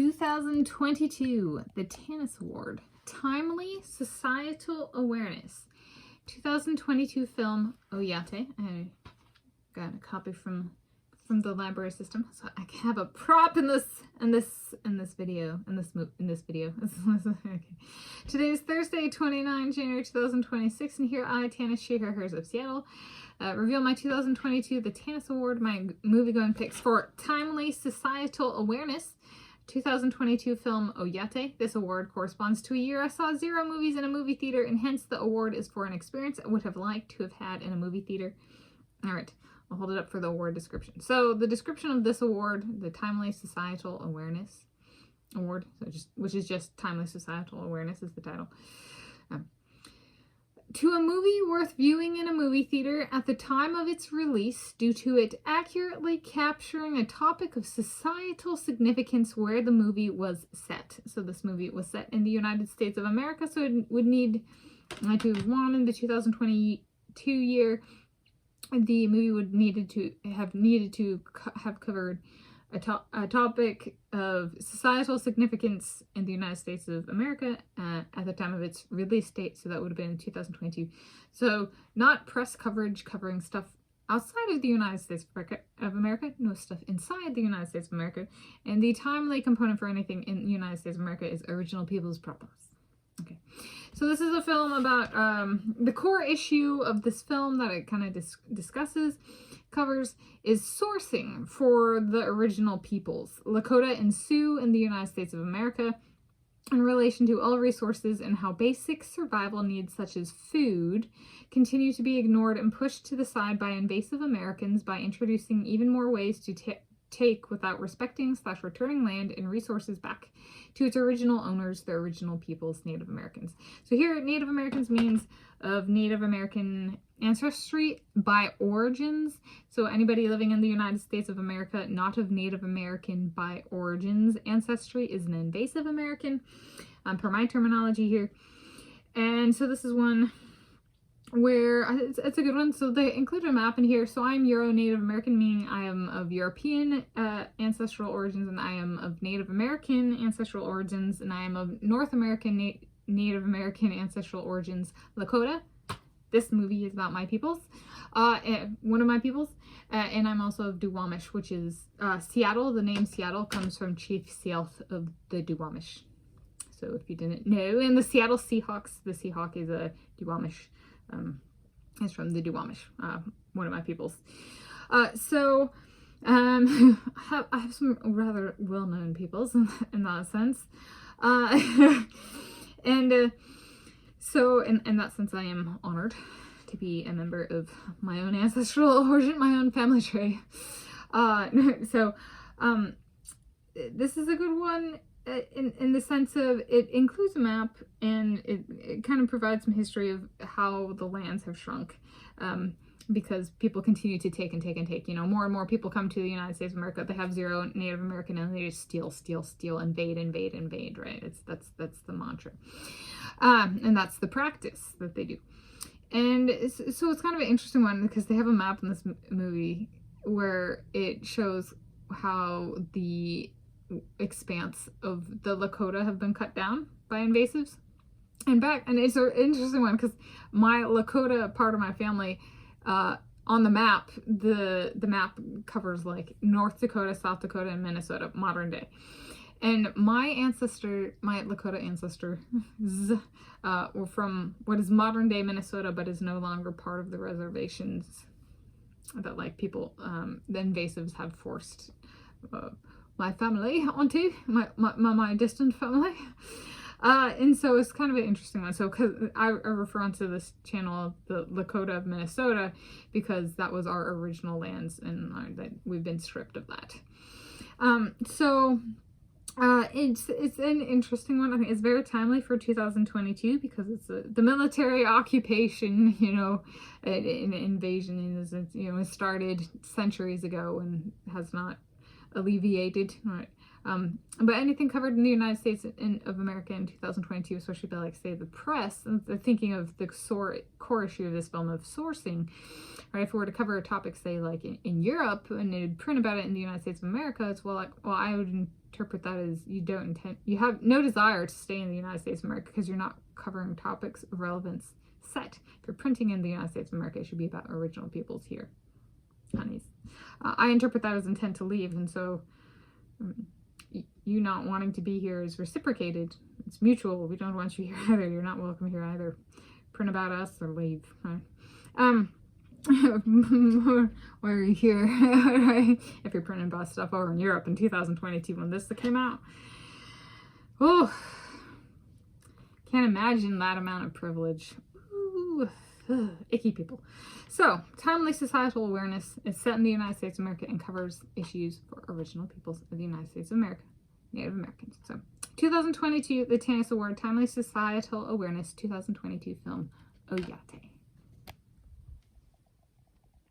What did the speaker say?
2022, the Tanis Award, Timely Societal Awareness. 2022 film Oyate. I got a copy from the library system, so I have a prop in this video. Okay. Today is Thursday, 29 January 2026, and here I, Tanis, she, her, hers of Seattle, reveal my 2022 the Tanis Award, my movie-going picks for Timely Societal Awareness. 2022 film Oyate. This award corresponds to a year I saw 0 movies in a movie theater, and hence the award is for an experience I would have liked to have had in a movie theater. Alright, I'll hold it up for the award description. So the description of this award, the Timely Societal Awareness Award, which is just Timely Societal Awareness is the title. To a movie worth viewing in a movie theater at the time of its release due to it accurately capturing a topic of societal significance where the movie was set. So this movie was set in the United States of America, so it would need to have won in the 2022 year. The movie would needed to have covered a topic of societal significance in the United States of America at the time of its release date, so that would have been in 2022. So not press coverage covering stuff outside of the United States of America, no stuff inside the United States of America, and the timely component for anything in the United States of America is original people's properties. Okay, so this is a film about the core issue of this film that it kind of covers is sourcing for the original peoples, Lakota and Sioux in the United States of America, in relation to all resources and how basic survival needs such as food continue to be ignored and pushed to the side by invasive Americans by introducing even more ways to take without respecting/returning land and resources back to its original owners, the original peoples, Native Americans. So here, Native Americans means of Native American ancestry by origins. So anybody living in the United States of America, not of Native American by origins ancestry, is an invasive American, per my terminology here. And so this is one where it's a good one. So they include a map in here. So I'm Euro-Native American, meaning I am of European ancestral origins, and I am of Native American ancestral origins, and I am of North American Native American ancestral origins, Lakota. This movie is about my peoples, one of my peoples, and I'm also of Duwamish, which is Seattle. The name Seattle comes from Chief Sealth of the Duwamish. So if you didn't know, and the Seattle Seahawks, the Seahawk is a Duwamish. It's from the Duwamish, one of my peoples. I have some rather well-known peoples in that sense. So in that sense, I am honored to be a member of my own ancestral origin, my own family tree. This is a good one in the sense of it includes a map, and it kind of provides some history of how the lands have shrunk. Because people continue to take and take and take. You know, more and more people come to the United States of America. They have 0 Native American, and they just steal, invade, right? That's the mantra. And that's the practice that they do. And so it's kind of an interesting one because they have a map in this movie where it shows how the expanse of the Lakota have been cut down by invasives. And it's an interesting one because my Lakota part of my family, on the map, the map covers like North Dakota, South Dakota, and Minnesota, modern day. And my Lakota ancestors, were from what is modern day Minnesota, but is no longer part of the reservations that like people, the invasives have forced my family onto, my distant family. And so it's kind of an interesting one. So because I refer onto this channel the Lakota of Minnesota because that was our original lands, and that we've been stripped of that. It's an interesting one. I think it's very timely for 2022 because it's the military occupation, you know, an invasion is, you know, it started centuries ago and has not alleviated. But anything covered in the United States of America in 2022, especially by, like, say, the press, and they're thinking of the core issue of this film of sourcing, right? If we were to cover a topic, say, like in Europe, and they'd print about it in the United States of America, it's, well, I would interpret that as you have no desire to stay in the United States of America because you're not covering topics of relevance set. If you're printing in the United States of America, it should be about original peoples here. Tanis. I interpret that as intent to leave, and so you not wanting to be here is reciprocated. It's mutual. We don't want you here either. You're not welcome here either. Print about us or leave. Right? Why are you here? Right? If you're printing about stuff over in Europe in 2022 when this came out. Oh, can't imagine that amount of privilege. Ooh, icky people. So, timely societal awareness is set in the United States of America and covers issues for original peoples of the United States of America, Native Americans. So, 2022, the Tanis Award, Timely Societal Awareness, 2022 film, Oyate.